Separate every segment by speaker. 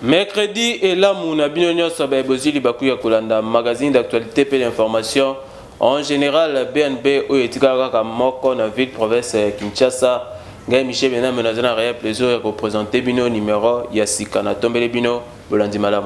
Speaker 1: Mercredi et là, Mouna Binonio Sabaibozi Bakuya Kolanda, magazine d'actualité et d'information. En général, BNB ou Etikaka Moko na ville province Kinshasa. Gaï Michel Benam Menazana Réa plaisir de représenter Bino numéro Yassika na Tombele Bino Bolandi Malam.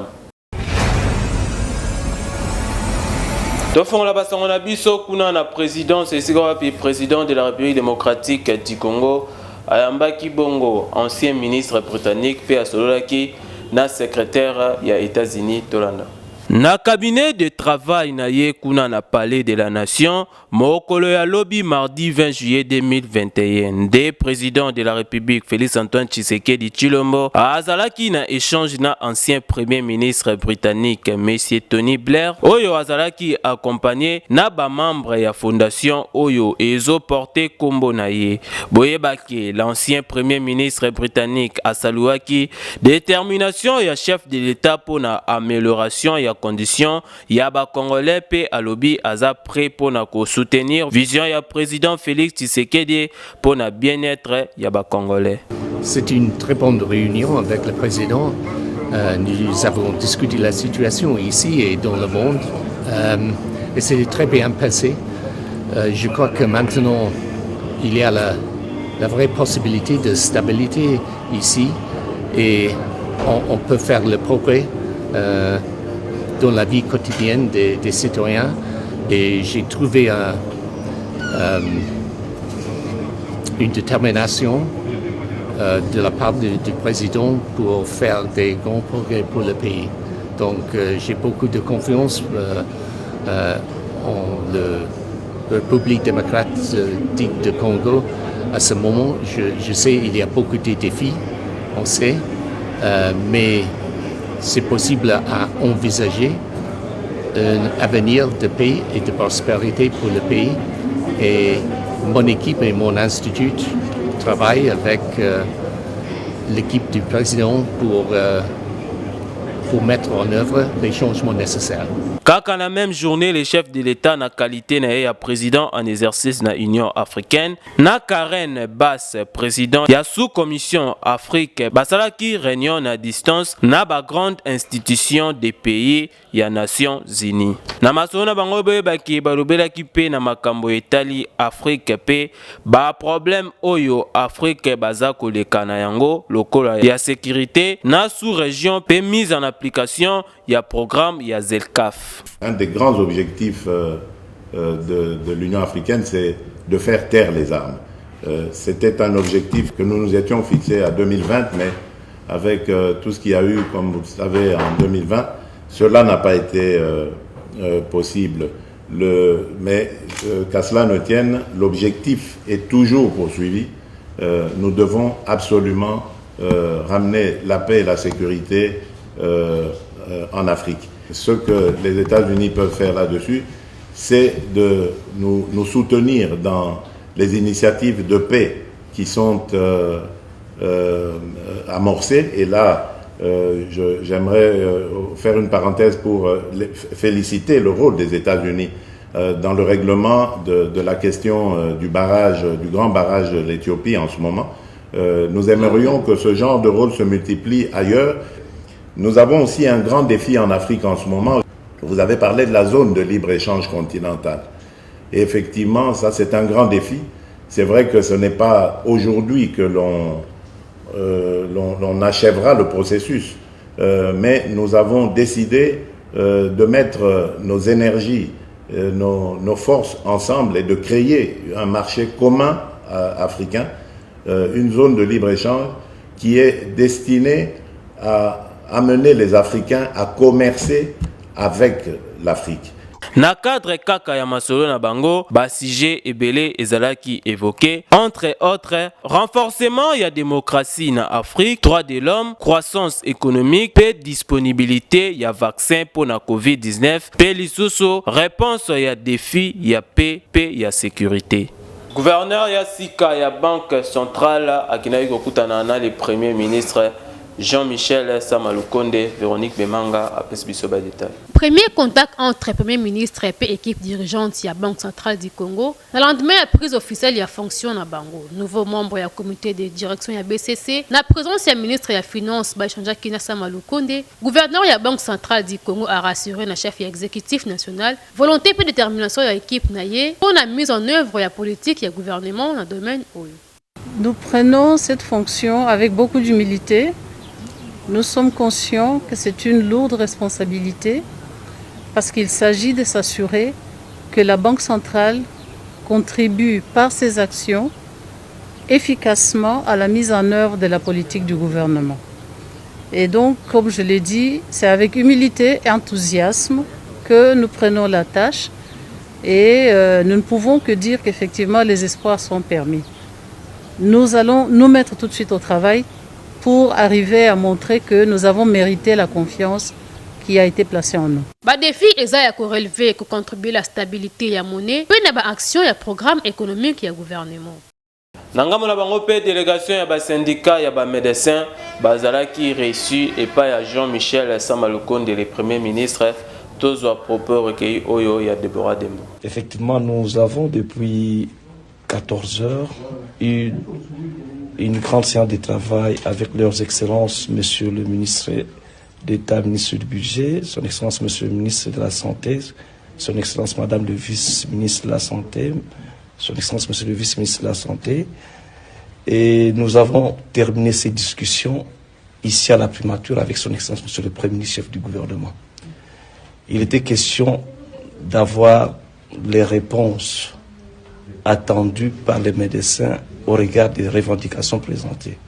Speaker 1: Tofon la basa on a biso kuna na présidence et président de la République démocratique du Congo. Ayambaki Bongo, ancien ministre britannique, P. Asololaki, na secrétaire ya États-Unis Tolanda. Na cabinet de travail na ye kuna na palais de la nation, mokolo ya lobby mardi 20 juillet 2021. Des président de la République Félix Antoine Tshisekedi Tshilombo azalaki na échange na ancien premier ministre britannique Monsieur Tony Blair oyo azalaki accompagné na ba membre ya fondation oyo ezo porté kombo na ye. Boyebaki l'ancien premier ministre britannique asaluaki détermination ya chef de l'État pour na amélioration ya condition ya ba congolais pe alobi aza prêt pour na ko soutenir vision ya président Félix Tshisekedi pour na bien-être ya ba congolais.
Speaker 2: C'est une très bonne réunion avec le président. Nous avons discuté la situation ici et dans le monde et c'est très bien passé. Je crois que maintenant il y a la vraie possibilité de stabilité ici et on peut faire le progrès dans la vie quotidienne des citoyens et j'ai trouvé une détermination de la part du président pour faire des grands progrès pour le pays. Donc j'ai beaucoup de confiance en la République démocratique du Congo. À ce moment, je sais qu'il y a beaucoup de défis, on sait, mais c'est possible à envisager un avenir de paix et de prospérité pour le pays. Et mon équipe et mon institut travaillent avec l'équipe du président pour mettre en œuvre les changements nécessaires.
Speaker 1: Kaka la même journée, les chefs de l'État na qualité na président en exercice na Union africaine, na Karen Bass, président ya sous-commission Afrique, basalaki réunion à distance na ba grande institution des pays ya Nations Unies. Na masona bango baki balobela ki pe na makambo etali Afrique pe ba problème oyo Afrique baza koleka na yango lokola ya sécurité na sous-région pe mise en application ya programme ya ZELCAF.
Speaker 3: Un des grands objectifs de l'Union africaine, c'est de faire taire les armes. C'était un objectif que nous nous étions fixés à 2020, mais avec tout ce qu'il y a eu, comme vous le savez, en 2020, cela n'a pas été possible. Mais qu'à cela ne tienne, l'objectif est toujours poursuivi. Nous devons absolument ramener la paix et la sécurité en Afrique. Ce que les États-Unis peuvent faire là-dessus, c'est de nous soutenir dans les initiatives de paix qui sont amorcées. Et là, j'aimerais faire une parenthèse pour féliciter le rôle des États-Unis dans le règlement de la question du grand barrage de l'Éthiopie en ce moment. Nous aimerions que ce genre de rôle se multiplie ailleurs. Nous avons aussi un grand défi en Afrique en ce moment. Vous avez parlé de la zone de libre-échange continentale. Et effectivement, ça c'est un grand défi. C'est vrai que ce n'est pas aujourd'hui que l'on achèvera le processus. Mais nous avons décidé de mettre nos énergies, nos forces ensemble et de créer un marché commun africain, une zone de libre-échange qui est destinée à amener les Africains à commercer avec l'Afrique.
Speaker 1: Na cadre kaka ya masolo na bango, ba sujet ebele ezalaki évoqué, entre autres, renforcement ya démocratie na Afrique, droits de l'homme, croissance économique, pe disponibilité ya vaccin pour na COVID-19, pe lisusu réponse ya défi ya paix, pe ya sécurité. Gouverneur ya Sika ya Banque centrale akinayi kokutana na le premier ministre Jean-Michel Samalukonde, Véronique Bemanga, après ce détail.
Speaker 4: Premier contact entre Premier ministre et équipe dirigeante de la Banque centrale du Congo. Le lendemain de la prise officielle de la fonction à Bango. Nouveau membre du comité de direction de la BCC. La présence du ministre de la Finance, Bachanja Kina Samalukonde, gouverneur de la Banque centrale du Congo, a rassuré le chef exécutif national volonté et détermination de l'équipe pour la mise en œuvre de la politique et du gouvernement dans le domaine OU.
Speaker 5: Nous prenons cette fonction avec beaucoup d'humilité. Nous sommes conscients que c'est une lourde responsabilité parce qu'il s'agit de s'assurer que la Banque centrale contribue par ses actions efficacement à la mise en œuvre de la politique du gouvernement. Et donc, comme je l'ai dit, c'est avec humilité et enthousiasme que nous prenons la tâche et nous ne pouvons que dire qu'effectivement les espoirs sont permis. Nous allons nous mettre tout de suite au travail pour arriver à montrer que nous avons mérité la confiance qui a été placée en nous.
Speaker 4: Le défi est de relever et de contribuer à la stabilité de la monnaie, puis à l'action et le programme économique du gouvernement.
Speaker 1: Nangamo na bango pe délégation ya ba syndicat ya ba médecins bazalaki reçu et pas ya Jean-Michel Samalukonde le premier ministre tous à propos recueilli oyo ya Deborah Dembo.
Speaker 6: Effectivement, nous avons depuis 14 heures eu une grande séance de travail avec leurs excellences, monsieur le ministre d'État, ministre du Budget, son excellence monsieur le ministre de la Santé, son excellence madame le vice-ministre de la Santé, son excellence monsieur le vice-ministre de la Santé. Et nous avons terminé ces discussions ici à la primature avec son excellence monsieur le premier ministre chef du gouvernement. Il était question d'avoir les réponses attendues par les médecins au regard des revendications présentées.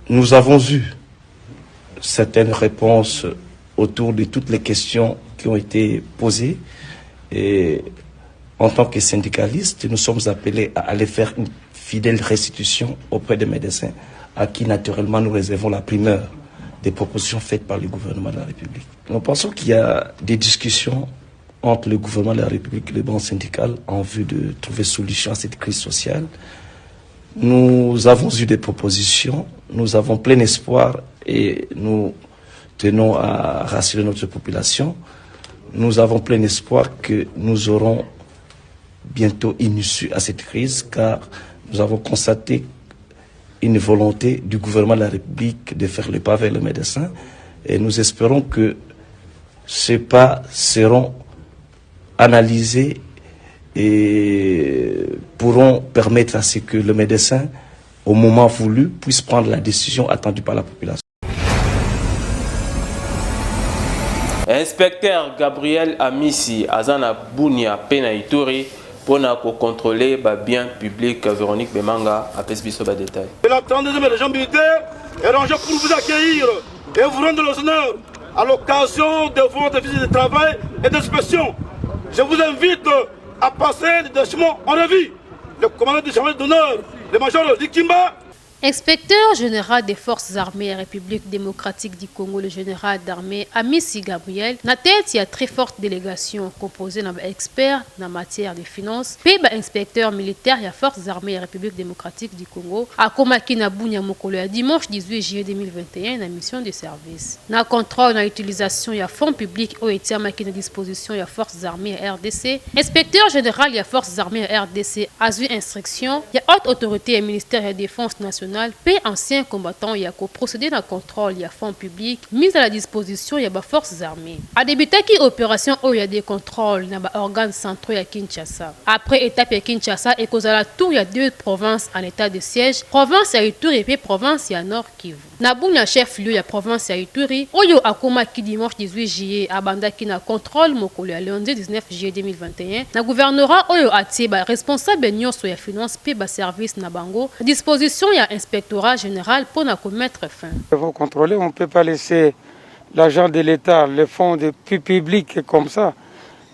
Speaker 6: Nous avons eu certaines réponses autour de toutes les questions qui ont été posées et en tant que syndicalistes, nous sommes appelés à aller faire une fidèle restitution auprès des médecins à qui naturellement nous réservons la primeur des propositions faites par le gouvernement de la République. Nous pensons qu'il y a des discussions entre le gouvernement de la République et les banques syndicales en vue de trouver solution à cette crise sociale. Nous avons eu des propositions, nous avons plein espoir et nous tenons à rassurer notre population. Nous avons plein espoir que nous aurons bientôt une issue à cette crise car nous avons constaté une volonté du gouvernement de la République de faire le pas vers les médecins et nous espérons que ces pas seront analysés et pourront permettre à ce que le médecin, au moment voulu, puisse prendre la décision attendue par la population.
Speaker 1: Inspecteur Gabriel Amissi, Azana Bounia Penaïtori, pour contrôler les biens publics. Véronique Bemanga a fait ce détail.
Speaker 7: La 32e région militaire est rangée pour vous accueillir et vous rendre l'honneur à l'occasion de votre visite de travail et d'inspection. Je vous invite à passer le déchement en revue. Le commandant du gendarmerie d'honneur, le major Dikimba.
Speaker 4: Inspecteur général des forces armées de la République démocratique du Congo, le général d'armée Amissi Gabriel, na tête il y a très forte délégation composée d'experts en matière de finances, puis inspecteur militaire de la forces armées de la République démocratique du Congo, à Komaki na Bunya Mokolo dimanche 18 juillet 2021 na mission de service. Na contrôle na utilisation de fonds publics au été à disposition de la forces armées de RDC, inspecteur général de la forces armées de RDC a eu instruction, il y a haute autorité et ministère de la défense nationale puis anciens combattants il y a procédé dans le contrôle il y a fonds publics mis à la disposition il y a forces armées a débuté qui opération où il y a des contrôles dans organes centraux à Kinshasa après étape à Kinshasa et cause à la tour il y a deux provinces en état de siège province à Ituri et puis province à Nord Kivu na bunya chef lieu ya province ya Ituri oyo akoma ki dimanche 18 juillet abanda ki na contrôle mokolo ya lundi 19 juillet 2021 na gouvernorat oyo atie ba responsable nyonso ya finance pe ba service na bango disposition ya inspectorat général pour na commettre fin.
Speaker 8: Nous devons contrôler, on ne peut pas laisser l'argent de l'État, les fonds publics comme ça.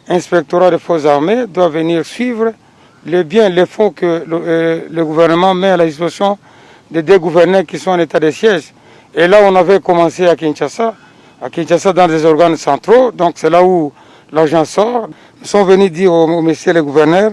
Speaker 8: Inspectorat des forces armées doit venir suivre les biens, les fonds que le gouvernement met à la disposition des deux gouverneurs qui sont en état de siège. Et là, on avait commencé à Kinshasa dans des organes centraux, donc c'est là où l'argent sort. Nous sommes venus dire au monsieur le gouverneur,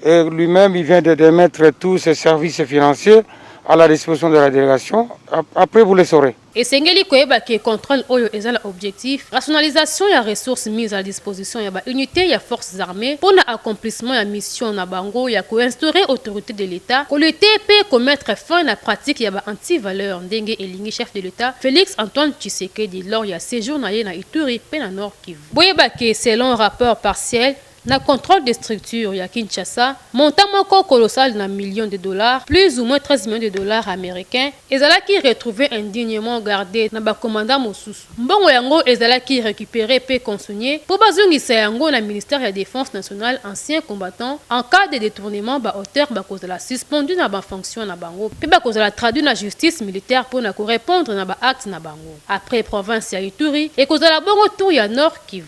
Speaker 8: et lui-même, il vient de démettre tous ses services financiers à la disposition de la délégation. Après, vous les saurez.
Speaker 4: Et Sengeli Koyeba qui contrôle Oyo et l'objectif, rationalisation et ressources mises à disposition, unité et forces armées pour l'accomplissement de la mission na bango, instaurer autorité de l'État, que l'État peut commettre fin à la pratique anti-valeur Ndenge Elingi, chef de l'État, Félix Antoine Tshisekedi lors de séjour na Ituri, na Nord Kivu. Boyeba que selon un rapport partiel, na contrôle des structures ya Kinshasa, montant colossal na millions de dollars, plus ou moins 13 millions de dollars américains, ezalaki retrouvé indignement gardé na ba commandant mosusu. Mbongo yango ezalaki récupéré pe consigné pour bazungisa yango na ministère de la Défense nationale ancien combattant en cas de détournement ba auteur ba kozala suspendu na ba fonction na bango pe ba kozala traduit na justice militaire pour na répondre na ba acte na bango. Après province ya Ituri et kozala bongo tout ya Nord Kivu.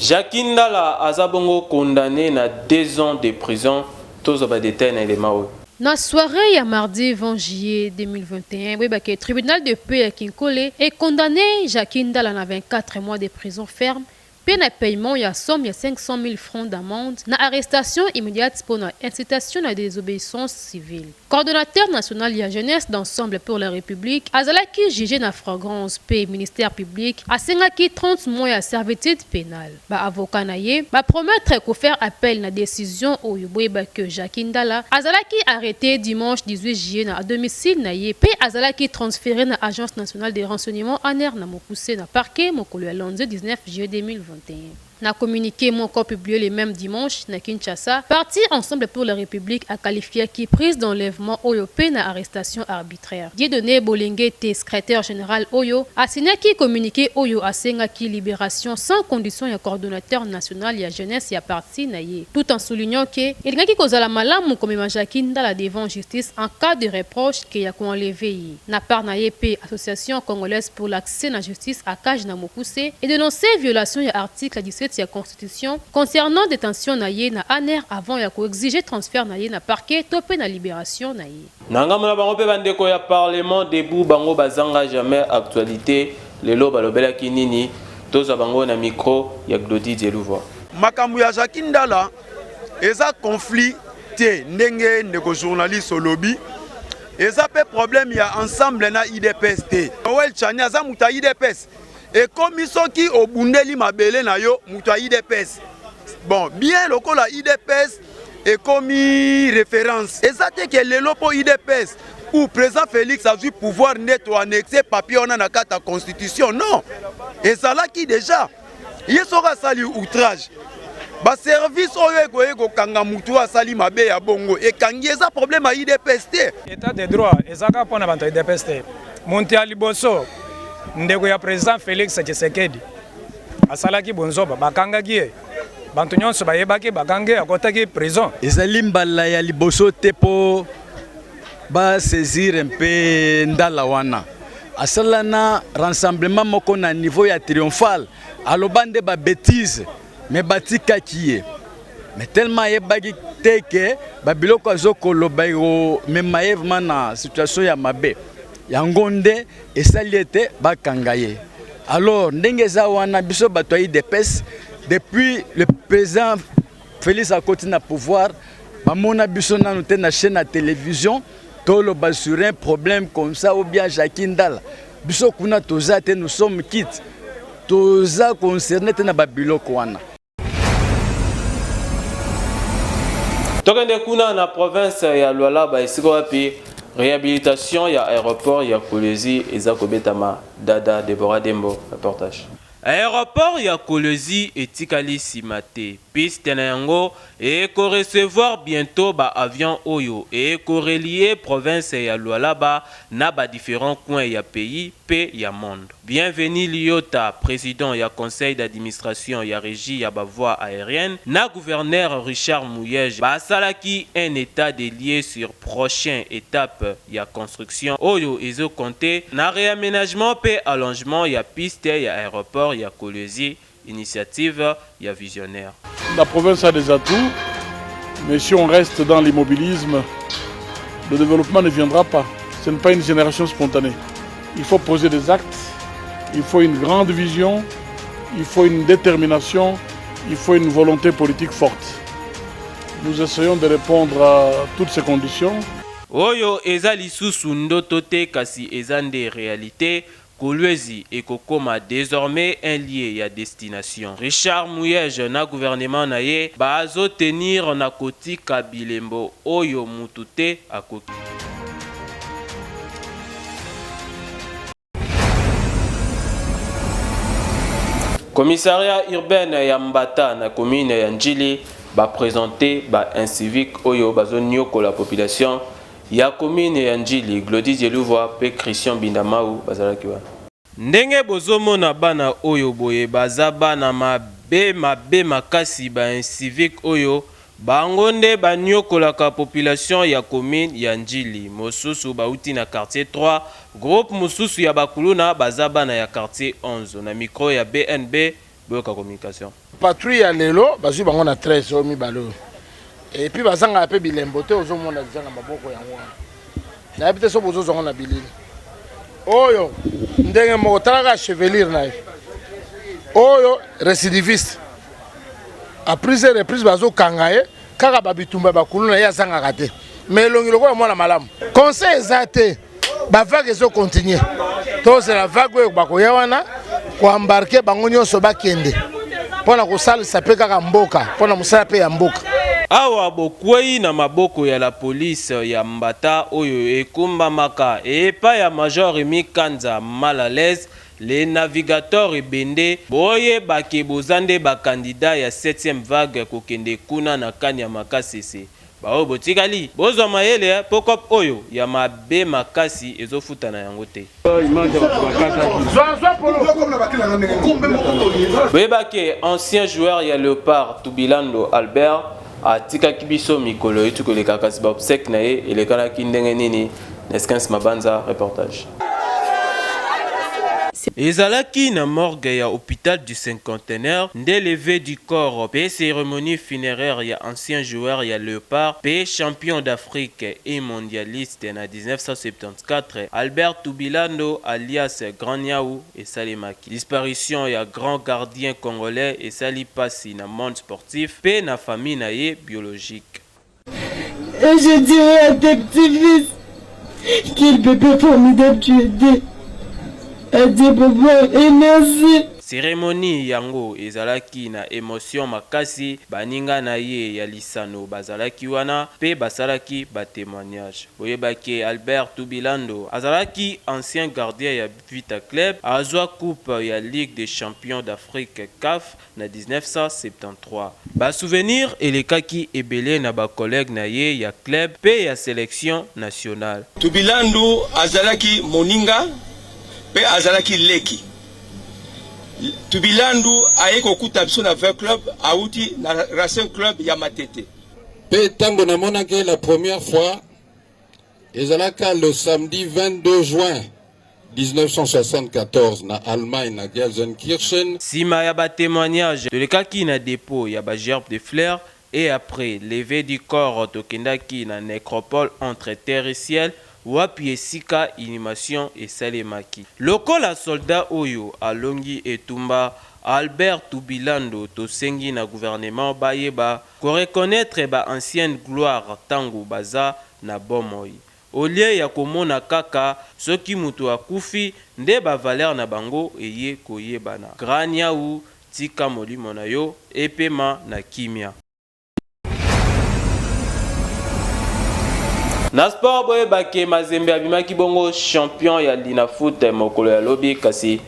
Speaker 1: Jackie Ndala azabongo condamné à 2 ans de prison. Tous les détails na élément.
Speaker 4: Na soirée ya mardi 20 juillet 2021, le tribunal de paix à Kinkole est condamné Jackie Ndala à 24 mois de prison ferme. Peine à paiement, il y a somme de 500 000 francs d'amende. Na arrestation immédiate pour la incitation à la désobéissance civile. Coordonnateur national de la jeunesse d'ensemble pour la République, Azalaki jugé na fragrance paix ministère public, a sengaki 30 mois à servitude pénale. Ba avocat naye, ba promettre qu'on faire appel na décision au Yuboeba que Jackie Ndala, Azalaki arrêté dimanche 18 juillet na domicile naye, pe Azalaki transféré na agence nationale des renseignements ANER na Mokoussé na parquet Mokolo ya lundi 19 juillet 2021. Na communiqué mon corps publié le même dimanche na Kinshasa, Parti Ensemble pour la République a qualifié qui prise d'enlèvement Oyo na arrestation arbitraire. Dieudonné Bolingue, secrétaire général Oyo, a signé qui communiqué Oyo a sengaki libération sans condition et coordonnateur national ya jeunesse ya parti naye. Tout en soulignant que il y a qui cause la malamu comme Jackie Ndala devant justice en cas de reproche qu'il y a qu'on enlevé. Na part naye P association congolaise pour l'accès à la justice à Kaj na Mokoussé et dénoncer violation ya article 17 de la Constitution concernant détention naye na ANER avant ya ko exiger transfert naye na parquet topé na libération naye.
Speaker 1: Nangam na bango pe bandeko ya parlement debout bango bazanga jamais actualité lelo balobela kinini toza bango na micro ya Glody Dielouvois.
Speaker 9: Makambu ya Jackie Ndala eza conflit te ndenge ndeko journaliste lobby eza pe problème ya ensemble na IDPS te. Noel Chani aza muta IDPS et comme soki obundeli mabele na yo muta IDPS. Bon, bien lokola IDPS et comme référence. Ezate que lelo po IDPS où président Félix a eu pouvoir net ou annexer papier on a na kata constitution. Non. Et ça là qui déjà yesoka sali outrage. Ba service oyo eko kanga mutu asali mabe ya bongo et kangi eza problème à IDPS.
Speaker 10: État de droit ezaka pona bantu IDPS. Monte à liboso ndeko ya président Félix Tshisekedi asalaki bonzoba bakangaki ye bantu nyonso bayebaki bakange akotaki prison
Speaker 11: ezali mbala ya liboso te po ba saisir mpe Ndala wana asala na rassemblement moko na niveau ya triomphal alobande ba bêtise mais batikaki ye mais tellement yebaki te ke ba biloko azokoloba yo mema ye vraiment na situation ya mabe yango nde esali ete bakanga ye. Alors ndenge eza wana biso bato ya IDPS depuis le président Félix akoti na pouvoir bamona biso nanu te na chaîne à télévision toloba sur un problème comme ça ou bien Jackie Ndala biso kuna toza te nous sommes quittes toza concerné te na babiloko wana.
Speaker 1: Tokende kuna na province ya Lualaba esiko wapi réhabilitation ya aéroport ya Kolwezi eza kobetama Dada Deborah Dembo reportage. Aéroport ya Kolwezi etikali simate piste na yango et ko recevoir bientôt ba avion oyo et ko relier province ya Lualaba na ba différents coins ya pays pe ya monde. Bienvenue Liota, président ya conseil d'administration ya régie ya ba voie aérienne na gouverneur Richard Mouyej ba salaki un état des lieux sur prochaine étape ya construction oyo ezo compter na réaménagement pe allongement ya piste ya aéroport ya Kolwezi, initiative ya visionnaire.
Speaker 12: La province a des atouts, mais si on reste dans l'immobilisme, le développement ne viendra pas. Ce n'est pas une génération spontanée. Il faut poser des actes, il faut une grande vision, il faut une détermination, il faut une volonté politique forte. Nous essayons de répondre à toutes ces conditions.
Speaker 1: Oyo eza lisusu ndoto te kasi eza nde réalité. Kolwezi et Kokoma désormais un lieu à destination. Richard Mouyej na gouvernement na ye bazo tenir na koti Kabilembo oyo mutute akoki. Commissariat urbain ya Mbata na commune ya Njili ba présenter ba incivique oyo bazo nyoko la population ya commune ya Njili. Glodis Yelouvoa pe Christian Bindamau bazalaki wana. Ndenge bozomona bana oyo boye baza bana mabe makasi ba incivique oyo bango nde banyokolaka population ya commune ya Njili. Mosusu bauti na quartier 3, groupe mosusu ya bakuluna baza bana ya quartier 11. Na micro ya BNB boyoka communication.
Speaker 13: Patrouille ya lelo bazui bango na 13 omi balo. Et puis bazanga pe bilembo te ozomona zanga maboko yango. Na ebite so bozo zongo na bilili. Oyo ndenge moko talaka chevelure na ye. Oyo récidiviste. A plusieurs reprises bazo kangaye kaka babitumba bakuluna ya zanga kate. Mais longi loko mwana malamu. Conseil ezate ba vague zo continuer. To c'est la vague bako yawana ko embarquer bango nyonso bakende. Pona ko salisa pe kaka mboka, pona musala pe ya mboka.
Speaker 1: Awa bokwei na maboko ya la police ya Mbata oyo ekumba maka epa ya Major Remy Kanza mal à l'aise les navigateurs ebende boye bake bozande ba candidat ya 7e vague kokende kuna na kanya makasese bao botikali bozwa mayele pokop oyo ya mabe makasi ezofuta na yango te. Bebake ancien joueur ya Léopard Tubilando Albert atika kibiso mikolo etukoleka kasi ba obsèque na ye elekana kindenge nini Neskens Mabanza reportage. Ezalaki na morgue ya hôpital du cinquantenaire nde levé du corps pe cérémonie funéraire ya ancien joueur ya Léopard pe champion d'Afrique et mondialiste na 1974 Albert Tubilando alias Grand Niaou et Salimaki. Disparition ya grand gardien congolais et Sali Passi na monde sportif pe na famille na ye biologique.
Speaker 14: Et je dirais à tes petits-fils qu'il bébé formidable tu étais. Adieu papa et merci.
Speaker 1: Cérémonie yango ezalaki na émotion makasi baninga na ye ya lisano bazalaki wana pe basalaki ba témoignage. Oyebaki Albert Tubilando azalaki ancien gardien ya Vita Club azwa coupe ya Ligue des champions d'Afrique CAF na 1973. Ba souvenir elekaki ebele na ba collègue na ye ya club pe ya sélection nationale.
Speaker 15: Tubilando azalaki moninga pe azalaki leki. Tubilandu aye kokuta biso na 20 club auti na Racing Club ya Matete.
Speaker 16: Pe tango na monake la première fois ezalaka le samedi 22 juin 1974 na Allemagne na Gelsenkirchen.
Speaker 1: Sima ya ba témoignage de lekaki na dépôt ya ba gerbe de fleurs et après levé du corps tokendaki na nécropole entre terre et ciel. Wapi esika inhumation et salemaki. Lokola soldat oyo alongi etumba Albert Tubilando tosengi na gouvernement bayeba ko reconnaître ba ancienne gloire tango baza na bomoi. Olie ya komona kaka soki mutu akufi nde ba valeur na bango eye koyebana. Grand Niaou tika molimo na yo epema na kimia. Na sport boye bake Mazembe abimaki bongo champion ya Lina Foot mokolo ya lobi kasi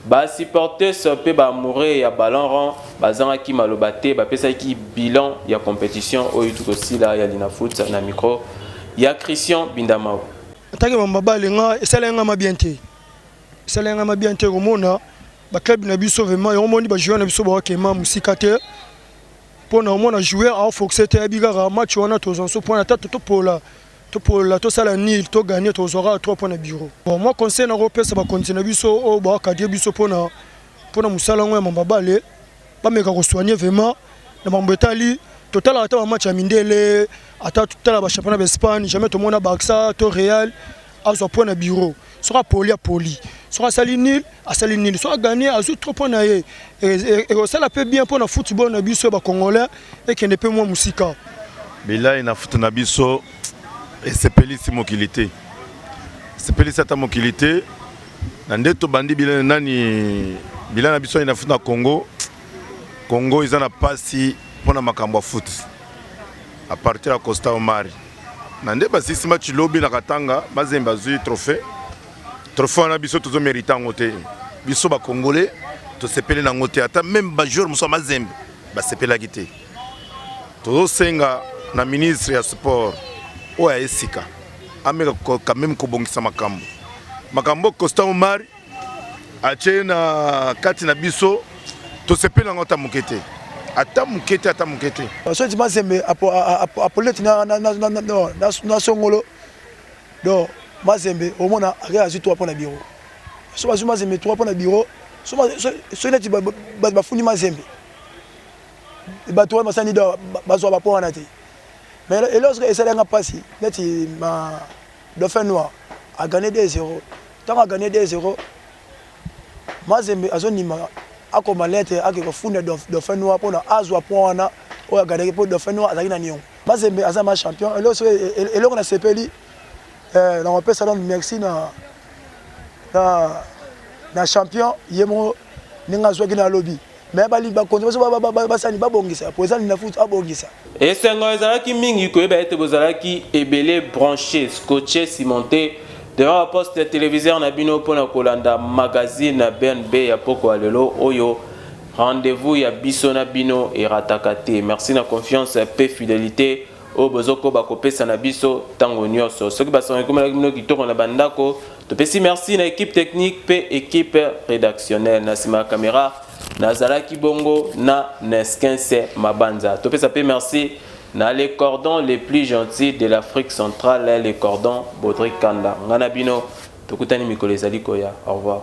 Speaker 1: ba supporters pe ba moure ya ballon rond bazangaki maloba te bapesaki bilan ya compétition oyo tukosila ya Lina Foot na micro ya Christian Bindamao.
Speaker 17: Atake mamba lenga esalenga mabiente. Esalenga mabiente komona ba club na biso vraiment yomoni ba joueur na biso ba kema musika te. Pona omona joueur a foxé te abigara match wana tozonso pona tata to pola. Pour la tosala nil to gagner to zora 3 points na bureau. Bon moi conseil na repesa ba continuer biso o ba kadie biso pona musala ngwe mamba bale ba meka ko soigner vraiment na mambetali total ata match ya mindele ata total ba championnat d'Espagne jamais to mona Barça to Real azo point na bureau sera poli sera sali nil sera gagner azo 3 points na ye et ça la peut bien pour na football na biso ba congolais et qui ne peut moins musika
Speaker 18: bila ina foot na biso esepelisi mokili te sepelisi ata mokili te na nde tobandi bilana nani bilana biso na foot na Congo eza na pasi mpona makambo ya foot à partir ya Costa Omari na nde basisi match lobi na Katanga Mazembe azwi trophée wana biso tozomérita yango te biso bacongolais tosepeli nango te ata même bajoueur mosusu ya Mazembe basepelaki te tozosenga na ministre ya sport oyo esika ameka quand même kobongisa makambo Costa Omari atie na kati na biso tosepeli nango ata moke te ata mukete
Speaker 17: soki Mazembe apoleti na songolo do Mazembe omona ake azwi 3 points na bureau so bazwi Mazembe 3 points na bureau so neti bafundi Mazembe bato wana basani do bazwa bapo wana te mais lorsque esalanga pasi neti ma Dauphin Noir a gagné 2-0 tant a gagné 2-0 Mazembe azonima akoma lete akekofunda Dauphin Noir pona azwa point wana oyo agandaki po Dauphin Noir azalaki na nion Mazembe azama champion eloko na sepeli na opesa donc merci na champion yemo ninga azwaki na lobby mais bali bakonzo basani babongisa po ezali na foot abongisa
Speaker 1: esengo ezalaki mingi koyeba ete bozalaki ebele branché scotché cimenté devant la poste téléviseur na bino pona kolanda magazine na BNB ya poko alelo oyo rendez-vous ya biso na bino erataka te merci na confiance pe fidélité o bozoko bakopesa na biso tango nyonso soki basongi komela bino kitoko na bandako topesi merci na équipe technique pe équipe rédactionnelle na sima caméra nazalaki bongo na Neskense Mabanza topesa pe merci na les cordons les plus gentils de l'Afrique centrale les cordons Baudry Kanda ngana bino tokutani mikolo ezali koya au revoir